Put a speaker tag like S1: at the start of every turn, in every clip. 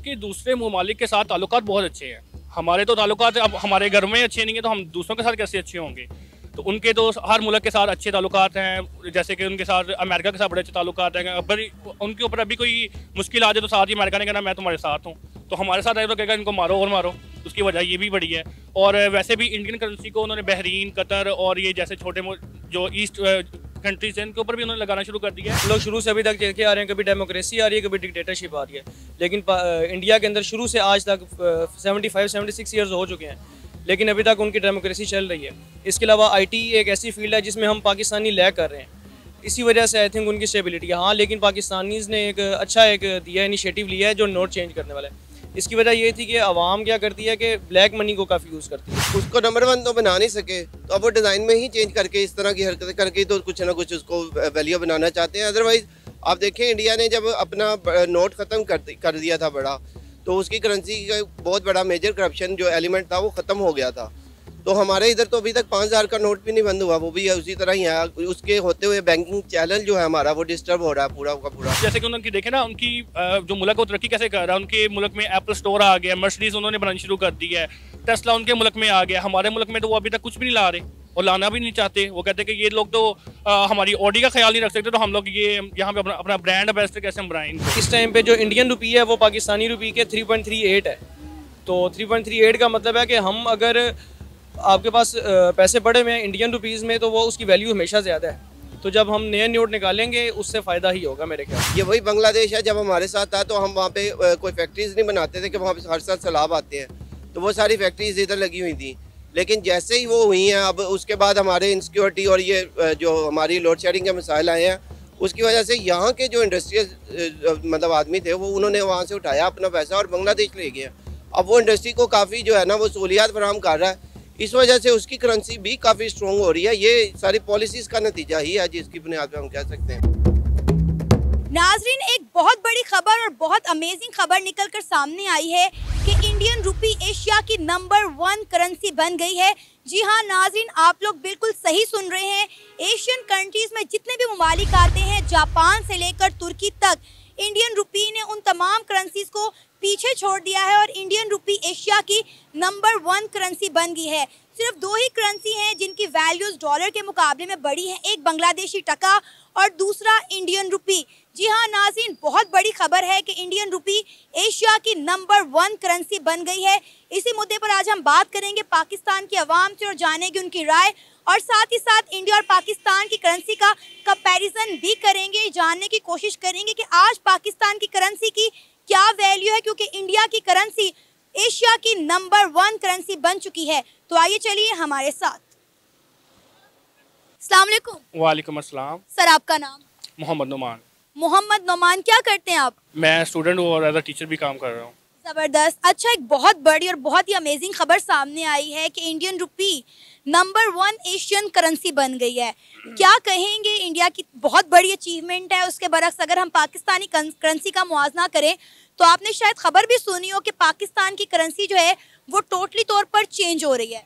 S1: उनके दूसरे ममालिक के साथ ताल्लुकात बहुत अच्छे हैं। हमारे तो ताल्लुकात अब हमारे घर में अच्छे नहीं है तो हम दूसरों के साथ कैसे अच्छे होंगे। तो उनके तो हर मुल्क के साथ अच्छे ताल्लुकात हैं, जैसे कि उनके साथ अमेरिका के साथ बड़े अच्छे ताल्लुकात हैं। अगर उनके ऊपर अभी कोई मुश्किल आ जाए तो साथ ही अमेरिका ने कहना मैं तुम्हारे साथ हूँ, तो हमारे साथ आए तो कहेगा इनको मारो और मारो। उसकी वजह ये भी बड़ी है। और वैसे भी इंडियन करेंसी को उन्होंने बहरीन, कतर और ये जैसे छोटे जो ईस्ट कंट्रीज हैं इनके ऊपर भी उन्होंने लगाना शुरू कर दिया है।
S2: लोग शुरू से अभी तक देखे आ रहे हैं, कभी डेमोक्रेसी आ रही है, कभी डिक्टेटरशिप आ रही है, लेकिन इंडिया के अंदर शुरू से आज तक 75-76 ईयर्स हो चुके हैं, लेकिन अभी तक उनकी डेमोक्रेसी चल रही है। इसके अलावा IT एक ऐसी फील्ड है जिसमें हम पाकिस्तानी लैग कर रहे हैं, इसी वजह से आई थिंक उनकी स्टेबिलिटी है। हाँ, लेकिन पाकिस्तानीज़ ने एक अच्छा दिया इनिशिएटिव लिया है जो नोट चेंज करने वाला है। इसकी वजह ये थी कि आवाम क्या करती है कि ब्लैक मनी को काफ़ी यूज़ करती है।
S3: उसको नंबर 1 तो बना नहीं सके, तो अब वो डिज़ाइन में ही चेंज करके इस तरह की हरकतें करके तो कुछ ना कुछ उसको वैल्यू बनाना चाहते हैं। अदरवाइज़ आप देखें, इंडिया ने जब अपना नोट ख़त्म कर दिया था बड़ा, तो उसकी करेंसी का बहुत बड़ा मेजर करप्शन जो एलिमेंट था वो ख़त्म हो गया था। तो हमारे इधर तो अभी तक 5000 का नोट भी नहीं बंद हुआ, वो भी उसी तरह ही है। उसके होते हुए बैंकिंग चैनल जो है हमारा वो डिस्टर्ब हो रहा है पूरा का पूरा।
S1: जैसे कि उनकी देखे ना, उनकी जो मुल्क को तरक्की कैसे कर रहा है, उनके मुल्क में एप्पल स्टोर आ गया, मर्सिडीज उन्होंने बनानी शुरू कर दी है, टेस्ला उनके मुल्क में आ गया। हमारे मुल्क में तो वो अभी तक कुछ भी नहीं ला रहे और लाना भी नहीं चाहते। वो कहते हैं कि ये लोग तो हमारी ऑडी का ख्याल नहीं रख सकते, तो हम लोग ये यहाँ पे अपना ब्रांड एम्बेसडर कैसे हम बनाएं।
S2: इस टाइम पे जो इंडियन रुपी है वो पाकिस्तानी रुपी के 3.38 है। तो 3.38 का मतलब है कि हम अगर आपके पास पैसे पड़े हुए हैं इंडियन रुपीज़ में तो वो उसकी वैल्यू हमेशा ज़्यादा है। तो जब हम नए नोट निकालेंगे उससे फ़ायदा ही होगा मेरे ख्याल।
S3: ये वही बांग्लादेश है, जब हमारे साथ था तो हम वहाँ पे कोई फैक्ट्रीज नहीं बनाते थे कि वहाँ पे हर साल सैलाब आते हैं, तो वो सारी फैक्ट्रीज इधर लगी हुई थी। लेकिन जैसे ही वो हुई हैं, अब उसके बाद हमारे इनसिक्योरिटी और ये जो हमारी लोड शेडिंग के मसाइल आए हैं, उसकी वजह से यहाँ के जो इंडस्ट्रियल मतलब आदमी थे वो उन्होंने वहाँ से उठाया अपना पैसा और बांग्लादेश ले गया। अब वो इंडस्ट्री को काफ़ी जो है ना वो सहूलियात फराहम कर रहा है, इस वजह से उसकी करेंसी भी काफ़ी स्ट्रॉन्ग हो रही है। ये सारी पॉलिसीज़ का नतीजा ही है जिसकी बुनियाद पर हम कह सकते हैं।
S4: नाजरीन, एक बहुत बड़ी खबर और बहुत अमेजिंग खबर निकल कर सामने आई है कि इंडियन रुपी एशिया की नंबर 1 करेंसी बन गई है। जी हाँ नाजरीन, आप लोग बिल्कुल सही सुन रहे हैं। एशियन कंट्रीज में जितने भी ममालिक आते हैं, जापान से लेकर तुर्की तक, इंडियन रुपी ने उन तमाम करेंसीज को पीछे छोड़ दिया है और इंडियन रुपी एशिया की नंबर 1 करेंसी बन गई है। सिर्फ 2 ही करेंसी हैं जिनकी वैल्यूज डॉलर के मुकाबले में बड़ी हैं, एक बांग्लादेशी टका और दूसरा इंडियन रुपी। जी हाँ नाज़रीन, बहुत बड़ी खबर है कि इंडियन रुपी एशिया की नंबर 1 करेंसी बन गई है। इसी मुद्दे पर आज हम बात करेंगे पाकिस्तान की आवाम से और जानेंगे उनकी राय, और साथ ही साथ इंडिया और पाकिस्तान की करेंसी का कंपैरिजन भी करेंगे, जानने की कोशिश करेंगे कि आज पाकिस्तान की करेंसी की क्या वैल्यू है, क्योंकि इंडिया की करेंसी एशिया की नंबर 1 करेंसी बन चुकी है। तो आइए चलिए हमारे साथ। अस्सलाम वालेकुम।
S1: वालेकुम अस्सलाम।
S4: सर, आपका नाम?
S1: मोहम्मद नुमान।
S4: मोहम्मद नुमान, क्या करते हैं आप?
S1: मैं स्टूडेंट हूँ और एज अ टीचर भी काम कर रहा हूँ।
S4: ज़बरदस्त। अच्छा, एक बहुत बड़ी और बहुत ही अमेजिंग खबर सामने आई है कि Indian rupee number 1 Asian currency बन गई है। क्या कहेंगे, इंडिया की बहुत बड़ी अचीवमेंट है। उसके बरक्स अगर हम पाकिस्तानी करेंसी का मुआवजा करें तो आपने शायद खबर भी सुनी हो कि पाकिस्तान की करेंसी जो है वो टोटली तौर पर चेंज हो रही है।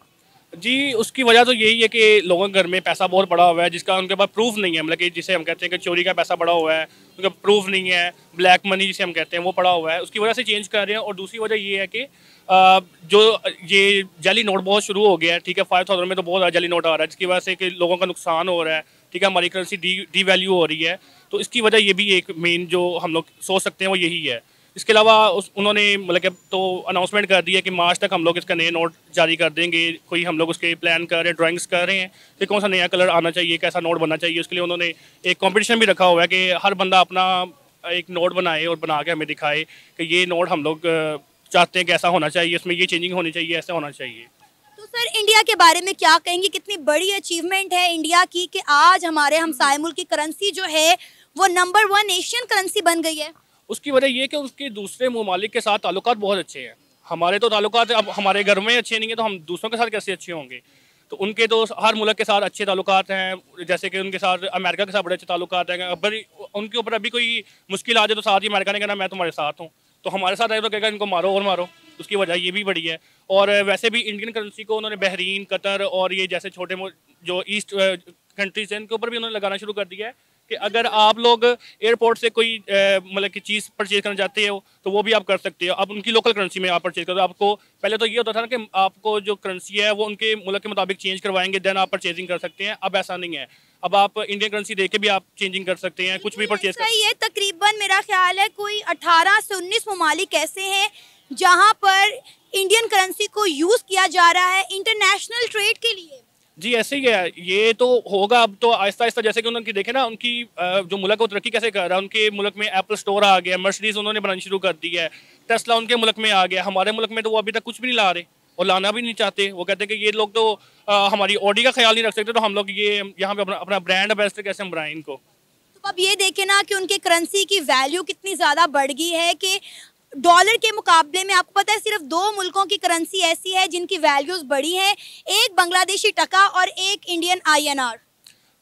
S1: जी, उसकी वजह तो यही है कि लोगों के घर में पैसा बहुत पड़ा हुआ है जिसका उनके पास प्रूफ नहीं है। मतलब कि जिसे हम कहते हैं कि चोरी का पैसा पड़ा हुआ है, उनका प्रूफ नहीं है, ब्लैक मनी जिसे हम कहते हैं वो पड़ा हुआ है, उसकी वजह से चेंज कर रहे हैं। और दूसरी वजह ये है कि जो ये जाली नोट बहुत शुरू हो गया है, ठीक है, 5000 में तो बहुत ज़्यादा जाली नोट आ रहा है जिसकी वजह से कि लोगों का नुकसान हो रहा है, ठीक है, हमारी करेंसी डी वैल्यू हो रही है। तो इसकी वजह ये भी एक मेन जो हम लोग सोच सकते हैं वो यही है। इसके अलावा उन्होंने मतलब तो अनाउंसमेंट कर दी है कि मार्च तक हम लोग इसका नए नोट जारी कर देंगे। कोई हम लोग उसके प्लान कर रहे हैं, ड्राइंग्स कर रहे हैं कि कौन सा नया कलर आना चाहिए, कैसा नोट बनना चाहिए। उसके लिए उन्होंने एक कंपटीशन भी रखा हुआ है कि हर बंदा अपना एक नोट बनाए और बना के हमें दिखाए कि ये नोट हम लोग चाहते हैं कि ऐसा होना चाहिए, इसमें ये चेंजिंग होनी चाहिए, ऐसा होना चाहिए।
S4: तो सर, इंडिया के बारे में क्या कहेंगे? कितनी बड़ी अचीवमेंट है इंडिया की कि आज हमारे हमसाए मुल्क की करेंसी जो है वो नंबर 1 एशियन करेंसी बन गई है।
S1: उसकी वजह ये कि उसके दूसरे ममालिक के साथ ताल्लुकात बहुत अच्छे हैं। हमारे तो ताल्लुकात अब हमारे घर में अच्छे नहीं है तो हम दूसरों के साथ कैसे अच्छे होंगे। तो उनके तो हर मुल्क के साथ अच्छे ताल्लुकात हैं, जैसे कि उनके साथ अमेरिका के साथ बड़े अच्छे ताल्लुकात हैं। अगर उनके ऊपर अभी कोई मुश्किल आ जाए तो साथ ही अमेरिका ने कहना मैं तुम्हारे साथ हूँ, तो हमारे साथ आए तो कहेगा इनको मारो और मारो। उसकी वजह ये भी बड़ी है। और वैसे भी इंडियन करेंसी को उन्होंने बहरीन, कतर और ये जैसे छोटे जो ईस्ट कंट्रीज हैं इनके ऊपर भी उन्होंने लगाना शुरू कर दिया है कि अगर आप लोग एयरपोर्ट से कोई मतलब कि चीज़ परचेज करना चाहते हो तो वो भी आप कर सकते हो। अब उनकी लोकल करेंसी में आप परचेज करो। आपको पहले तो ये होता था ना कि आपको जो करेंसी है वो उनके मुल्क के मुताबिक चेंज करवाएंगे, देन आप परचेजिंग कर सकते हैं। अब ऐसा नहीं है, अब आप इंडियन करेंसी दे के भी आप चेंजिंग कर सकते हैं, कुछ भी परचेज कर।
S4: ये तकरीबन मेरा ख्याल है कोई 18 से 19 ममालिक ऐसे हैं जहाँ पर इंडियन करेंसी को यूज़ किया जा रहा है इंटरनेशनल ट्रेड के लिए।
S1: जी ऐसे ही है, ये तो होगा अब तो आहिस्ता आहिस्ता। जैसे कि उनकी देखे ना, उनकी जो मुल्क है वो तरक्की कैसे कर रहा है। उनके मुल्क में एप्पल स्टोर आ गया, मर्सिडीज उन्होंने बनानी शुरू कर दी है, टेस्ला उनके मुल्क में आ गया। हमारे मुल्क में तो वो अभी तक कुछ भी नहीं ला रहे और लाना भी नहीं चाहते। वो कहते हैं कि ये लोग तो हमारी ऑडी का ख्याल नहीं रख सकते, तो हम लोग ये यहाँ पे अपना ब्रांड एम्बेसडर कैसे हम बनाएं इनको।
S4: तो अब ये देखें ना कि उनके करेंसी की वैल्यू कितनी ज़्यादा बढ़ गई है कि डॉलर के मुकाबले में आपको पता है सिर्फ 2 मुल्कों की करेंसी ऐसी है जिनकी वैल्यूज बढ़ी है, एक बांग्लादेशी टका और एक इंडियन INR।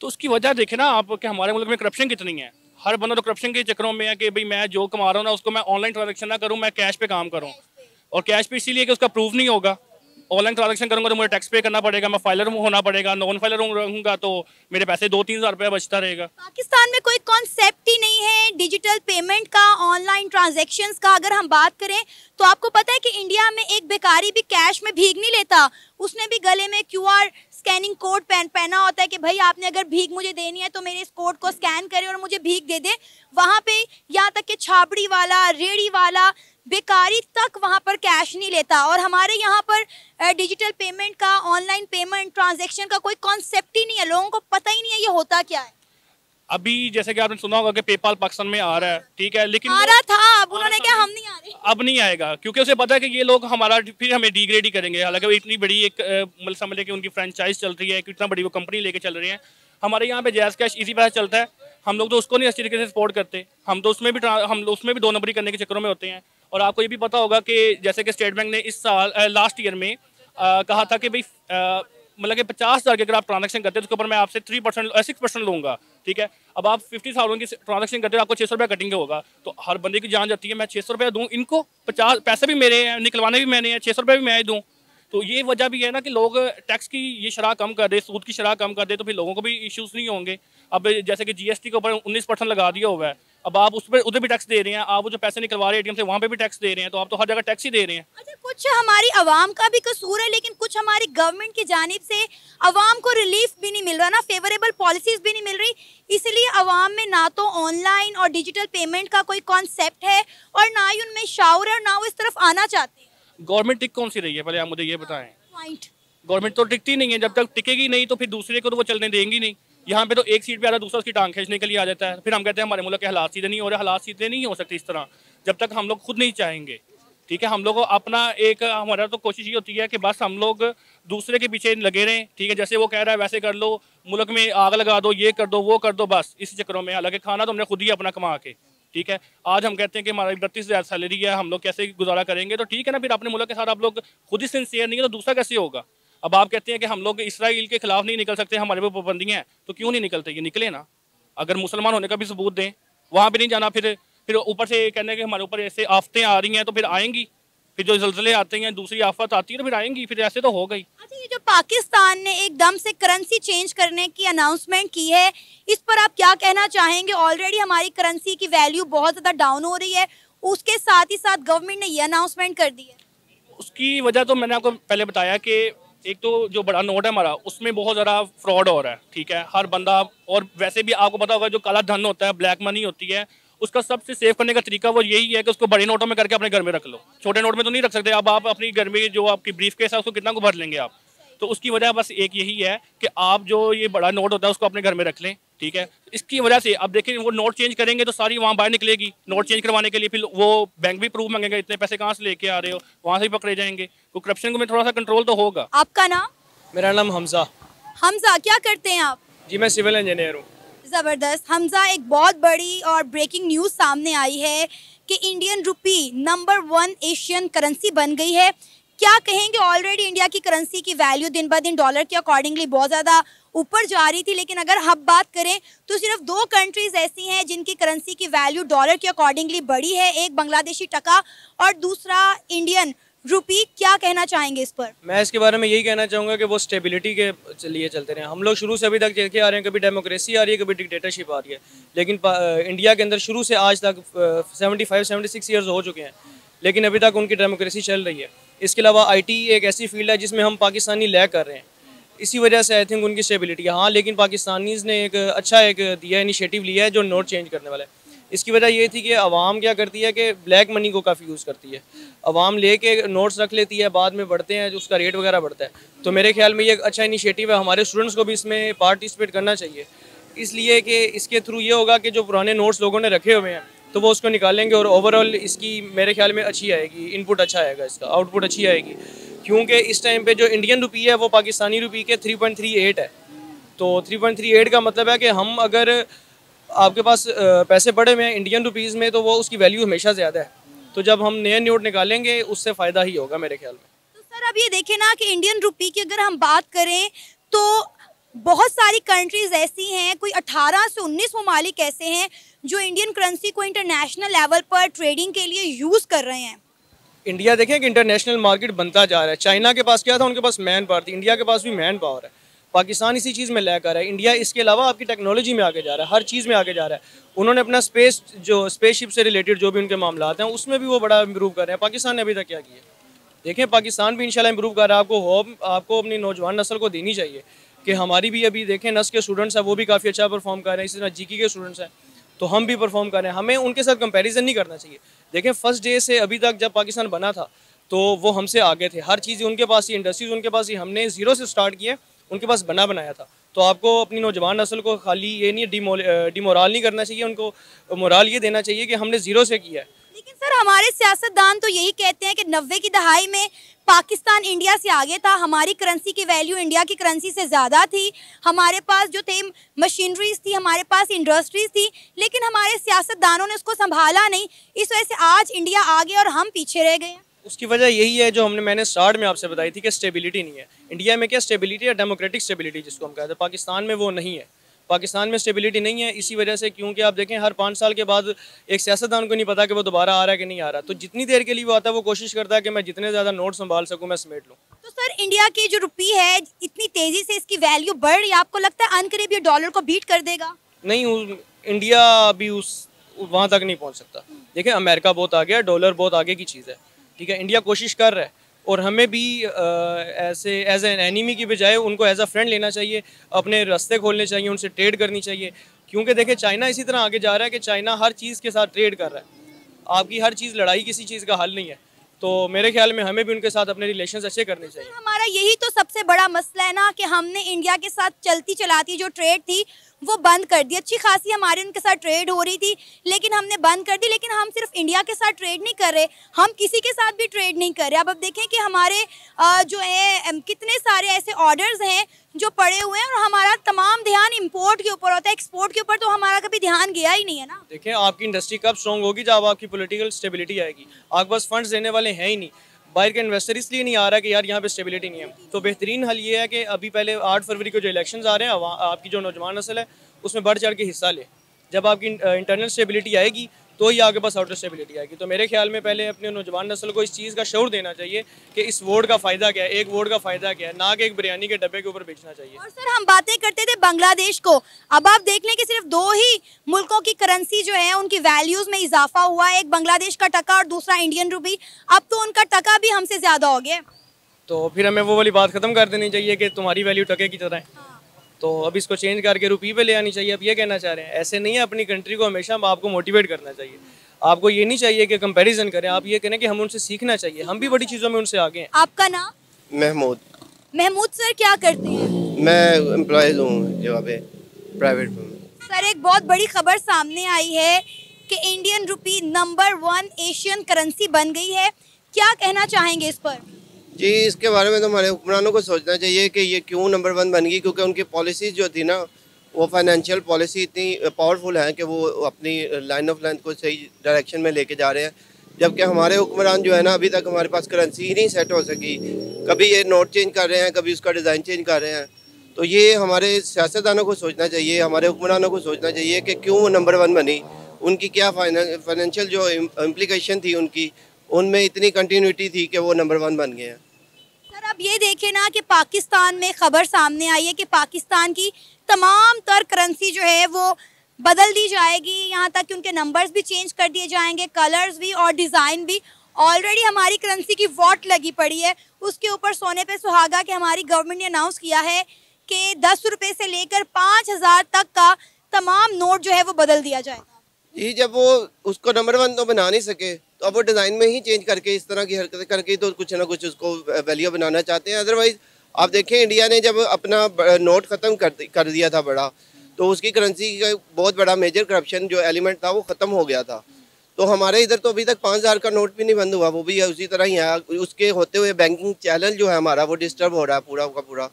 S1: तो उसकी वजह देखे ना आप कि हमारे मुल्क में करप्शन कितनी है। हर बंदा तो करप्शन के चक्करों में है कि भाई मैं जो कमा रहा हूँ ना उसको मैं ऑनलाइन ट्रांजेक्शन ना करूँ, मैं कैश पे काम करूँ। और कैश पे इसीलिए कि उसका प्रूफ नहीं होगा। ऑनलाइन ट्रांजेक्शन करूँगा तो मुझे टैक्स पे करना पड़ेगा, मैं फाइलर होना पड़ेगा। नॉन फाइलर रहूँगा तो मेरे पैसे 2-3 हज़ार रुपया बचता रहेगा।
S4: पाकिस्तान में कोई कॉन्सेप्ट ही नहीं है डिजिटल पेमेंट का, ऑनलाइन ट्रांजैक्शंस का। अगर हम बात करें तो आपको पता है कि इंडिया में एक बेकारी भी कैश में भीख नहीं लेता, उसने भी गले में QR स्कैनिंग कोड पहना होता है कि भाई आपने अगर भीख मुझे देनी है तो मेरे इस कोड को स्कैन करें और मुझे भीख दे दे। वहाँ पे यहाँ तक कि छाबड़ी वाला, रेड़ी वाला, बेकारी तक वहाँ पर कैश नहीं लेता। और हमारे यहाँ पर डिजिटल पेमेंट का, ऑनलाइन पेमेंट ट्रांजैक्शन का कोई कॉन्सेप्ट ही नहीं है, लोगों को पता ही नहीं है ये होता क्या है।
S1: अभी जैसे कि आपने सुना होगा कि पेपाल पाकिस्तान में आ रहा है, ठीक है, लेकिन
S4: आ रहा था, अब उन्होंने क्या हम नहीं आ रहे,
S1: अब नहीं आएगा क्योंकि उसे पता है कि ये लोग हमारा फिर हमें डिग्रेड ही करेंगे। हालांकि वो इतनी बड़ी एक मतलब समझ लें कि उनकी फ्रेंचाइज चल रही है, इतना बड़ी वो कंपनी लेके चल रही है। हमारे यहाँ पे जैज़ कैश इसी तरह चलता है, हम लोग तो उसको नहीं अच्छी तरीके से सपोर्ट करते। हम तो उसमें भी 2 नंबरी करने के चक्करों में होते हैं। और आपको ये भी पता होगा कि जैसे कि स्टेट बैंक ने इस साल लास्ट ईयर में कहा था कि भाई मतलब कि 50,000 के अगर आप ट्रांजेक्शन करते हैं तो उसके ऊपर मैं आपसे 6% लूँगा, ठीक है। अब आप 50,000 की ट्रांजेक्शन करते हो, आपको 600 रुपया कटिंग होगा। तो हर बंदे की जान जाती है, मैं 600 रुपया दूँ इनको, 50 पैसे भी मेरे हैं, निकलवाने भी मैंने हैं, 600 रुपया भी मैं दूँ। तो ये वजह भी है ना कि लोग टैक्स की ये शरह कम कर दे, सूद की शरह कम कर दे, तो फिर लोगों को भी इश्यूज़ नहीं होंगे। अब जैसे कि GST के ऊपर 19% लगा दिया हुआ है, अब आप उस पर उधर भी टैक्स दे रहे हैं, आप वो जो पैसे निकलवा रहे हैं ATM से वहाँ पे भी टैक्स दे रहे हैं, तो आप तो हर जगह टैक्स ही दे रहे हैं।
S4: अच्छा, कुछ हमारी आवाम का भी कसूर है, लेकिन कुछ हमारी गवर्नमेंट की जानिब से आवाम को रिलीफ भी नहीं मिल रहा ना, फेवरेबल पॉलिसीज भी नहीं मिल रही। इसलिए आवाम में ना तो ऑनलाइन और डिजिटल पेमेंट का कोई कॉन्सेप्ट है और ना ही उनमें शाउर है और ना वो इस तरफ आना चाहते हैं।
S1: गवर्नमेंट टिक कौन सी रही है, पहले आप मुझे ये बताएं। गवर्नमेंट तो टिकती नहीं है, जब तक टिकेगी नहीं तो फिर दूसरे को तो वो चलने देंगी नहीं। यहाँ पे तो एक सीट पे आ रहा दूसरा उसकी टांग खींचने के लिए आ जाता है। फिर हम कहते हैं हमारे मुल्क के हालात सीधे नहीं हो रहे। हालात सीधे नहीं हो सकते इस तरह जब तक हम लोग खुद नहीं चाहेंगे, ठीक है। हम लोग को अपना एक हमारा तो कोशिश ये होती है कि बस हम लोग दूसरे के पीछे लगे रहें, ठीक है। जैसे वो कह रहा है वैसे कर लो, मुल्क में आग लगा दो, ये कर दो, वो कर दो, बस इस चक्करों में। हालांकि खाना तो हमने खुद ही अपना कमा के, ठीक है। आज हम कहते हैं कि हमारी 32,000 सैलरी है, हम लोग कैसे गुजारा करेंगे। तो ठीक है ना, फिर अपने मुल्क के साथ आप लोग खुद ही सिंसियर नहीं है तो दूसरा कैसे होगा। अब आप कहते हैं कि हम लोग इसराइल के खिलाफ नहीं निकल सकते, हमारे पे पाबंदियाँ हैं, तो क्यों नहीं निकलते? ये निकले ना। अगर मुसलमान होने का भी सबूत दें, वहाँ भी नहीं जाना। फिर ऊपर से कहने कि हमारे ऊपर ऐसे आफतें आ रही हैं तो फिर आएंगी, फिर जो ज़लज़ले आते हैं, दूसरी आफत आती है तो फिर आएंगी, फिर ऐसे तो हो गई।
S4: अच्छा, ये जो पाकिस्तान ने एकदम से करेंसी चेंज करने की अनाउंसमेंट की है, इस पर आप क्या कहना चाहेंगे? ऑलरेडी हमारी करेंसी की वैल्यू बहुत ज़्यादा डाउन हो रही है, उसके साथ ही साथ गवर्नमेंट ने ये अनाउंसमेंट कर दी है।
S1: उसकी वजह तो मैंने आपको पहले बताया कि एक तो जो बड़ा नोट है हमारा, उसमें बहुत ज़्यादा फ्रॉड हो रहा है, ठीक है। हर बंदा, और वैसे भी आपको पता होगा जो काला धन होता है, ब्लैक मनी होती है, उसका सबसे सेव करने का तरीका वो यही है कि उसको बड़े नोटों में करके अपने घर में रख लो। छोटे नोट में तो नहीं रख सकते। अब आप अपनी घर में जो आपकी ब्रीफ केस है उसको कितना को भर लेंगे आप। तो उसकी वजह बस एक यही है कि आप जो ये बड़ा नोट होता है उसको अपने घर में रख लें, ठीक है। इसकी वजह से अब देखिए वो नोट चेंज करेंगे तो सारी वहाँ बाहर निकलेगी। नोट चेंज करवाने के लिए फिर वो बैंक भी प्रूफ मांगेगा, इतने पैसे कहाँ से लेके आ रहे हो, वहाँ से भी पकड़े जाएंगे। तो करप्शन में थोड़ा सा कंट्रोल तो होगा।
S4: आपका नाम?
S2: मेरा नाम हमजा।
S4: हमजा, क्या करते हैं आप?
S2: जी मैं सिविल इंजीनियर हूँ।
S4: ज़बरदस्त। हमजा, एक बहुत बड़ी और ब्रेकिंग न्यूज़ सामने आई है कि Indian rupee number 1 Asian currency बन गई है। क्या कहेंगे? ऑलरेडी इंडिया की करेंसी की वैल्यू दिन ब दिन डॉलर के अकॉर्डिंगली बहुत ज़्यादा ऊपर जा रही थी, लेकिन अगर हम बात करें तो सिर्फ 2 कंट्रीज़ ऐसी हैं जिनकी करेंसी की वैल्यू डॉलर के अकॉर्डिंगली बढ़ी है, एक बांग्लादेशी टका और दूसरा इंडियन रुपी, क्या कहना चाहेंगे इस पर?
S2: मैं इसके बारे में यही कहना चाहूँगा कि वो स्टेबिलिटी के लिए चलते रहे। हम लोग शुरू से अभी तक देखे आ रहे हैं, कभी डेमोक्रेसी आ रही है, कभी डिक्टेटरशिप आ रही है, लेकिन इंडिया के अंदर शुरू से आज तक 75-76 ईयर्स हो चुके हैं, लेकिन अभी तक उनकी डेमोक्रेसी चल रही है। इसके अलावा IT एक ऐसी फील्ड है जिसमें हम पाकिस्तानी लैग कर रहे हैं, इसी वजह से आई थिंक उनकी स्टेबिलिटी है। हाँ, लेकिन पाकिस्तानीज़ ने एक अच्छा दिया इनिशिएटिव लिया है जो नोट चेंज करने वाला है। इसकी वजह ये थी कि अवाम क्या करती है कि ब्लैक मनी को काफ़ी यूज़ करती है, अवाम लेके नोट्स रख लेती है, बाद में बढ़ते हैं, उसका रेट वगैरह बढ़ता है। तो मेरे ख्याल में ये एक अच्छा इनिशिएटिव है, हमारे स्टूडेंट्स को भी इसमें पार्टिसिपेट करना चाहिए, इसलिए कि इसके थ्रू ये होगा कि जो पुराने नोट्स लोगों ने रखे हुए हैं तो वो उसको निकालेंगे और ओवरऑल इसकी मेरे ख्याल में अच्छी आएगी, इनपुट अच्छा आएगा, इसका आउटपुट अच्छी आएगी, क्योंकि इस टाइम पे जो इंडियन रुपी है वो पाकिस्तानी रुपी के 3.38 है। तो 3.38 का मतलब है कि हम अगर आपके पास पैसे पड़े हुए हैं इंडियन रुपीज़ में तो वो उसकी वैल्यू हमेशा ज़्यादा है, तो जब हम नए नोट निकालेंगे उससे फ़ायदा ही होगा मेरे ख्याल में।
S4: तो सर अब ये देखें ना कि इंडियन रुपी की अगर हम बात करें तो बहुत सारी कंट्रीज ऐसी हैं, कोई 18 से 19 ममालिक ऐसे हैं जो इंडियन करेंसी को इंटरनेशनल लेवल पर ट्रेडिंग के लिए यूज़ कर रहे हैं।
S2: इंडिया देखें कि इंटरनेशनल मार्केट बनता जा रहा है। चाइना के पास क्या था, उनके पास मैन पावर थी, इंडिया के पास भी मैन पावर है। पाकिस्तान इसी चीज़ में लैग कर रहा है, इंडिया इसके अलावा आपकी टेक्नोलॉजी में आगे जा रहा है, हर चीज़ में आगे जा रहा है। उन्होंने अपना स्पेसशिप से रिलेटेड जो भी उनके मामलात हैं उसमें भी वो बड़ा इम्प्रूव कर रहे हैं। पाकिस्तान ने अभी तक क्या किया, देखें पाकिस्तान भी इंशाल्लाह इम्प्रूव कर रहा है। आपको अपनी नौजवान नस्ल को देनी चाहिए कि हमारी भी अभी देखें नस्ल के स्टूडेंट्स हैं वो भी काफ़ी अच्छा परफॉर्म कर रहे हैं, इसी तरह GK के स्टूडेंट्स हैं तो हम भी परफॉर्म कर रहे हैं। हमें उनके साथ कंपैरिजन नहीं करना चाहिए। देखें फर्स्ट डे से अभी तक जब पाकिस्तान बना था तो वो हमसे आगे थे, हर चीज़ उनके पास ही, इंडस्ट्रीज उनके पास ही, हमने ज़ीरो से स्टार्ट किया, उनके पास बनाया था। तो आपको अपनी नौजवान नस्ल को खाली ये नहीं डिमोरल नहीं करना चाहिए, उनको मोरल ये देना चाहिए कि हमने ज़ीरो से किया है।
S4: लेकिन सर हमारे सियासतदान तो यही कहते हैं कि 90 की दहाई में पाकिस्तान इंडिया से आगे था, हमारी करेंसी की वैल्यू इंडिया की करेंसी से ज़्यादा थी, हमारे पास जो थे मशीनरीज थी, हमारे पास इंडस्ट्रीज थी, लेकिन हमारे सियासतदानों ने उसको संभाला नहीं, इस वजह से आज इंडिया आगे और हम पीछे रह गए हैं।
S2: उसकी वजह यही है जो मैंने स्टार्ट में आपसे बताई थी कि स्टेबिलिटी नहीं है इंडिया में। क्या स्टेबिलिटी है, डेमोक्रेटिक स्टेबिलिटी जिसको हम कहते हैं, पाकिस्तान में वो नहीं है। पाकिस्तान में स्टेबिलिटी नहीं है इसी वजह से, क्योंकि आप देखें हर 5 साल के बाद एक सियासतदान को नहीं पता कि वो दोबारा आ रहा है कि नहीं आ रहा, तो जितनी देर के लिए वो आता है वो कोशिश करता है कि मैं जितने ज़्यादा नोट संभाल सकूँ मैं समेट लूँ।
S4: तो सर इंडिया की जो रुपी है इतनी तेज़ी से इसकी वैल्यू बढ़ रही है, आपको लगता है अनकरीब ये डॉलर को बीट कर देगा?
S2: नहीं, इंडिया अभी वहाँ तक नहीं पहुँच सकता। देखिए अमेरिका बहुत आगे है, डॉलर बहुत आगे की चीज़ है, ठीक है। इंडिया कोशिश कर रहा है और हमें भी ऐसे एज एन एनिमी की बजाय उनको एज अ फ्रेंड लेना चाहिए, अपने रास्ते खोलने चाहिए, उनसे ट्रेड करनी चाहिए, क्योंकि देखिए चाइना इसी तरह आगे जा रहा है कि चाइना हर चीज़ के साथ ट्रेड कर रहा है। आपकी हर चीज़ लड़ाई किसी चीज़ का हल नहीं है, तो मेरे ख्याल में हमें भी उनके साथ अपने रिलेशंस अच्छे करने चाहिए।
S4: हमारा यही तो सबसे बड़ा मसला है ना कि हमने इंडिया के साथ चलती चलाती जो ट्रेड थी वो बंद कर दी। अच्छी खासी हमारी उनके साथ ट्रेड हो रही थी लेकिन हमने बंद कर दी। लेकिन हम सिर्फ इंडिया के साथ ट्रेड नहीं कर रहे, हम किसी के साथ भी ट्रेड नहीं कर रहे। अब देखें कि हमारे जो है कितने सारे ऐसे ऑर्डर्स हैं जो पड़े हुए हैं और हमारा तमाम ध्यान इंपोर्ट के ऊपर होता है, एक्सपोर्ट के ऊपर तो हमारा कभी ध्यान गया ही नहीं है ना।
S2: देखिए आपकी इंडस्ट्री कब स्ट्रॉन्ग होगी जब आपकी पॉलिटिकल स्टेबिलिटी आएगी। आपके पास फंड्स देने वाले हैं ही नहीं, बाहर के इन्वेस्टर इसलिए नहीं आ रहा कि यार यहाँ पे स्टेबिलिटी नहीं है। तो बेहतरीन हल ये है कि अभी पहले 8 फरवरी को जो इलेक्शंस आ रहे हैं आपकी जो नौजवान नस्ल है उसमें बढ़ चढ़ के हिस्सा ले। जब आपकी इंटरनल स्टेबिलिटी आएगी तो ही आगे पास आउटर स्टेबिलिटी आएगी। तो मेरे ख्याल में पहले अपने नौजवान नस्ल को इस चीज़ का शऊर देना चाहिए कि इस वोट का फ़ायदा क्या है, एक वोट का फ़ायदा क्या है, ना कि एक बिरयानी के डब्बे के ऊपर बेचना चाहिए।
S4: और सर हम बातें करते थे बांग्लादेश को, अब आप देख लें कि सिर्फ 2 ही मुल्कों की करेंसी जो है उनकी वैल्यूज़ में इजाफा हुआ है, एक बांग्लादेश का टका और दूसरा इंडियन रुपी। अब तो उनका टका भी हमसे ज़्यादा हो गया।
S2: तो फिर हमें वो वाली बात ख़त्म कर देनी चाहिए कि तुम्हारी वैल्यू टके की तरह है। तो अब इसको चेंज करके रुपये पे ले आनी चाहिए। अब ये कहना चाह रहे हैं, ऐसे नहीं है। अपनी कंट्री को हमेशा आपको मोटिवेट करना चाहिए। आपको ये नहीं चाहिए कि कंपैरिजन करें, आप ये करें कि हम उनसे सीखना चाहिए, हम भी बड़ी चीज़ों में उनसे आगे हैं।
S4: आपका नाम?
S3: महमूद।
S4: महमूद सर क्या करते हैं?
S3: मैं एम्प्लॉयज़ हूँ जहाँ पे प्राइवेट में।
S4: सर एक बहुत बड़ी खबर सामने आई है कि Indian rupee number 1 Asian currency बन गई है, क्या कहना चाहेंगे इस पर?
S3: जी इसके बारे में तो हमारे हुक्मरानों को सोचना चाहिए कि ये क्यों नंबर 1 बन गई, क्योंकि उनकी पॉलिसीज़ जो थी ना वो फाइनेंशियल पॉलिसी इतनी पावरफुल है कि वो अपनी लाइन ऑफ लेंथ को सही डायरेक्शन में लेके जा रहे हैं। जबकि हमारे हुक्मरान जो है ना अभी तक हमारे पास करेंसी ही नहीं सेट हो सकी, कभी ये नोट चेंज कर रहे हैं, कभी उसका डिज़ाइन चेंज कर रहे हैं। तो ये हमारे सियासतदानों को सोचना चाहिए, हमारे हुक्मरानों को सोचना चाहिए कि क्यों वो नंबर 1 बनी, उनकी क्या फाइनेंशियल जो इम्प्लीकेशन थी उनकी उनमें इतनी कंटिन्यूटी थी कि वो नंबर 1 बन गए हैं।
S4: सर अब ये देखें ना कि पाकिस्तान में खबर सामने आई है कि पाकिस्तान की तमाम तर करेंसी जो है वो बदल दी जाएगी, यहाँ तक कि उनके नंबर्स भी चेंज कर दिए जाएंगे, कलर्स भी और डिज़ाइन भी। ऑलरेडी हमारी करेंसी की वॉट लगी पड़ी है, उसके ऊपर सोने पे सुहागा कि हमारी गवर्नमेंट ने अनाउंस किया है कि 10 रुपये से लेकर 5,000 तक का तमाम नोट जो है वो बदल दिया जाएगा।
S3: जी, जब वो उसको नंबर 1 तो बना नहीं सके तो अब वो डिज़ाइन में ही चेंज करके इस तरह की हरकतें करके तो कुछ ना कुछ उसको वैल्यू बनाना चाहते हैं। अदरवाइज़ आप देखें इंडिया ने जब अपना नोट ख़त्म कर दिया था बड़ा, तो उसकी करेंसी का बहुत बड़ा मेजर करप्शन जो एलिमेंट था वो ख़त्म हो गया था। तो हमारे इधर तो अभी तक 5,000 का नोट भी नहीं बंद हुआ, वो भी उसी तरह ही है। उसके होते हुए बैंकिंग चैनल जो है हमारा वो डिस्टर्ब हो रहा है पूरा का पूरा।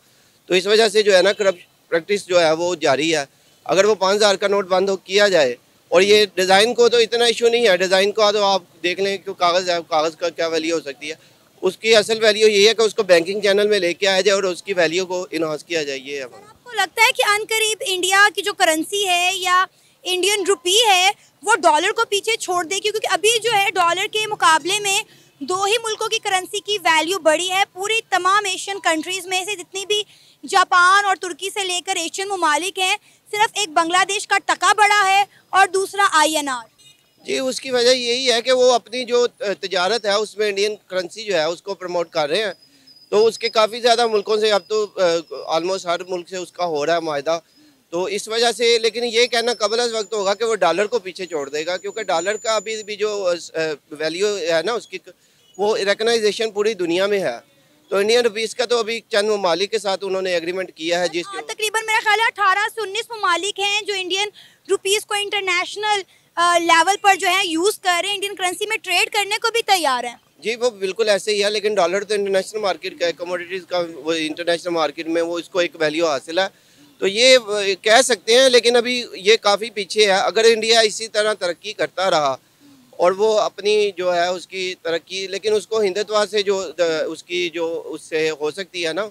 S3: तो इस वजह से जो है ना करप्ट प्रैक्टिस जो है वो जारी है। अगर वो 5,000 का नोट बंद किया जाए, और ये डिज़ाइन को तो इतना इशू नहीं है, डिज़ाइन को तो आप देख लें कि कागज़ है, कागज़ का क्या वैल्यू हो सकती है। उसकी असल वैल्यू यही है कि उसको बैंकिंग चैनल में लेके आया जाए और उसकी वैल्यू को इन्हांस किया जाए। ये
S4: आपको लगता है कि अनकरीब इंडिया की जो करेंसी है या इंडियन रुपी है वो डॉलर को पीछे छोड़ देगी? क्योंकि अभी जो है डॉलर के मुकाबले में 2 ही मुल्कों की करेंसी की वैल्यू बढ़ी है। पूरी तमाम एशियन कंट्रीज़ में से जितनी भी जापान और तुर्की से लेकर एशियन ममालिक हैं, सिर्फ एक बांग्लादेश का टका बढ़ा है और दूसरा INR।
S3: जी, उसकी वजह यही है कि वो अपनी जो तजारत है उसमें इंडियन करेंसी जो है उसको प्रमोट कर रहे हैं। तो उसके काफ़ी ज़्यादा मुल्कों से, अब तो आलमोस्ट हर मुल्क से उसका हो रहा है माहिदा। तो इस वजह से, लेकिन ये कहना कबल अज़ वक्त होगा कि वो डॉलर को पीछे छोड़ देगा, क्योंकि डॉलर का अभी भी जो वैल्यू है ना उसकी, वो रिकग्नाइजेशन पूरी दुनिया में है। तो इंडियन रुपीस का तो अभी चंद ममालिक के साथ उन्होंने एग्रीमेंट किया है, जिसके
S4: तकरीबन मेरा ख्याल है 18 से 19 ममालिक हैं जो इंडियन रुपीस को इंटरनेशनल लेवल पर जो है यूज़ कर रहे हैं, इंडियन करेंसी में ट्रेड करने को भी तैयार हैं।
S3: जी, वो बिल्कुल ऐसे ही है, लेकिन डॉलर तो इंटरनेशनल मार्केट का है, कमोडिटीज़ का वो इंटरनेशनल मार्केट में वो इसको एक वैल्यू हासिल है। तो ये कह सकते हैं, लेकिन अभी ये काफ़ी पीछे है। अगर इंडिया इसी तरह तरक्की करता रहा और वो अपनी जो है उसकी तरक्की, लेकिन उसको हिंदुत्व से जो उसकी जो उससे हो सकती है ना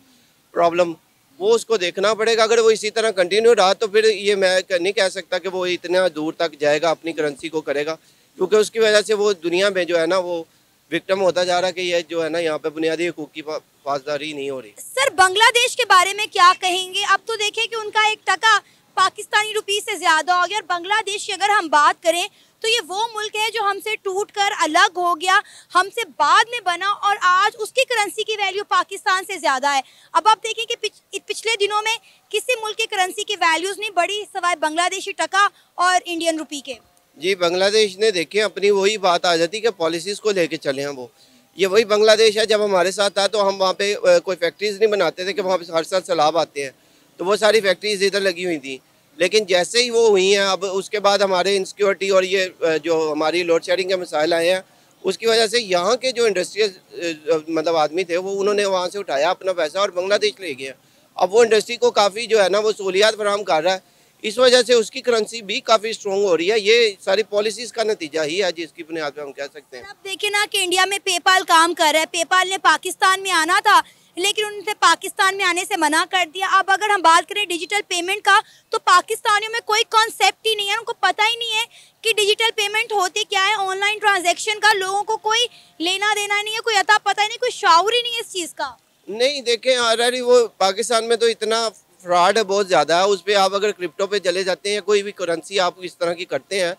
S3: प्रॉब्लम, वो उसको देखना पड़ेगा। अगर वो इसी तरह कंटिन्यू रहा तो फिर ये मैं नहीं कह सकता कि वो इतना दूर तक जाएगा, अपनी करेंसी को करेगा, क्योंकि उसकी वजह से वो दुनिया में जो है ना वो विक्टिम होता जा रहा है कि ये जो है ना यहाँ पे बुनियादी हकूक़ की पासदारी नहीं हो रही।
S4: सर बांग्लादेश के बारे में क्या कहेंगे? अब तो देखें कि उनका एक टका पाकिस्तानी रुपये से ज़्यादा हो गया। और बांग्लादेश की अगर हम बात करें तो ये वो मुल्क है जो हमसे टूटकर अलग हो गया, हमसे बाद में बना, और आज उसकी करेंसी की वैल्यू पाकिस्तान से ज़्यादा है। अब आप देखें कि पिछले दिनों में किसी मुल्क की करेंसी की वैल्यूज़ नहीं बढ़ी सिवाय बांग्लादेशी टका और इंडियन रुपी के।
S3: जी, बांग्लादेश ने देखें अपनी वही बात आ जाती कि पॉलिसीज़ को लेके चले हैं वो। ये वही बांग्लादेश है, जब हमारे साथ था तो हम वहाँ पे कोई फैक्ट्रीज़ नहीं बनाते थे कि वहाँ पे हर साल सैलाब आते हैं, तो वो सारी फैक्ट्रीज़ इधर लगी हुई थी। लेकिन जैसे ही वो हुई हैं, अब उसके बाद हमारे इनसिक्योरिटी और ये जो हमारी लोड शेडिंग के मसाइल आए हैं, उसकी वजह से यहाँ के जो इंडस्ट्रियल मतलब आदमी थे वो उन्होंने वहाँ से उठाया अपना पैसा और बांग्लादेश ले गए। अब वो इंडस्ट्री को काफ़ी जो है ना वो सहूलियात फराहम कर रहा है, इस वजह से उसकी करेंसी भी काफ़ी स्ट्रॉन्ग हो रही है। ये सारी पॉलिसीज़ का नतीजा ही है जिसकी बुनियाद पर हम कह सकते हैं।
S4: अब देखिए ना कि इंडिया में पेपाल काम कर रहा है। पेपाल ने पाकिस्तान में आना था, लेकिन उन्होंने पाकिस्तान में आने से मना कर दिया। अब अगर हम बात करें डिजिटल पेमेंट का, तो पाकिस्तानियों में कोई कॉन्सेप्ट ही नहीं है, उनको पता ही नहीं है कि डिजिटल पेमेंट होते क्या है। ऑनलाइन ट्रांजैक्शन का लोगों को कोई लेना देना नहीं है, कोई अता पता ही नहीं, कोई शाऊर ही नहीं है इस चीज़ का।
S3: नहीं, देखें ऑलरेडी वो पाकिस्तान में तो इतना फ्रॉड है बहुत ज़्यादा है। उस पर आप अगर क्रिप्टो पे चले जाते हैं, कोई भी करेंसी आप इस तरह की करते हैं,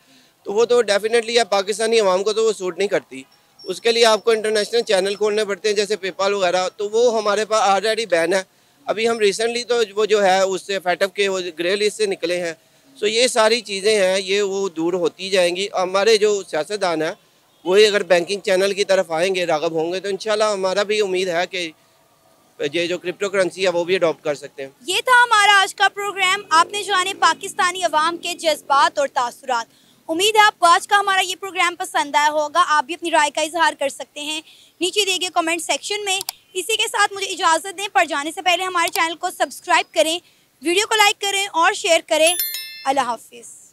S3: तो वो तो डेफिनेटली है पाकिस्तानी अवाम को तो वो सूट नहीं करती। उसके लिए आपको इंटरनेशनल चैनल खोलने पड़ते हैं जैसे पेपाल वगैरह, तो वो हमारे पास ऑलरेडी बैन है। अभी हम रिसेंटली तो वो जो है उससे फैटअप के वो ग्रे लिस्ट से निकले हैं। सो ये सारी चीज़ें हैं, ये वो दूर होती जाएंगी। हमारे जो सियासतदान हैं वही अगर बैंकिंग चैनल की तरफ आएंगे, राग़ब होंगे, तो इंशाल्लाह हमारा भी उम्मीद है कि ये जो क्रिप्टो करेंसी है वो भी अडॉप्ट कर सकते हैं।
S4: ये था हमारा आज का प्रोग्राम। आपने जाने पाकिस्तानी अवाम के जज्बात और तासुरात। उम्मीद है आपको आज का हमारा ये प्रोग्राम पसंद आया होगा। आप भी अपनी राय का इजहार कर सकते हैं नीचे दिए गए कमेंट सेक्शन में। इसी के साथ मुझे इजाज़त दें, पर जाने से पहले हमारे चैनल को सब्सक्राइब करें, वीडियो को लाइक करें और शेयर करें। अल्लाह हाफिज़।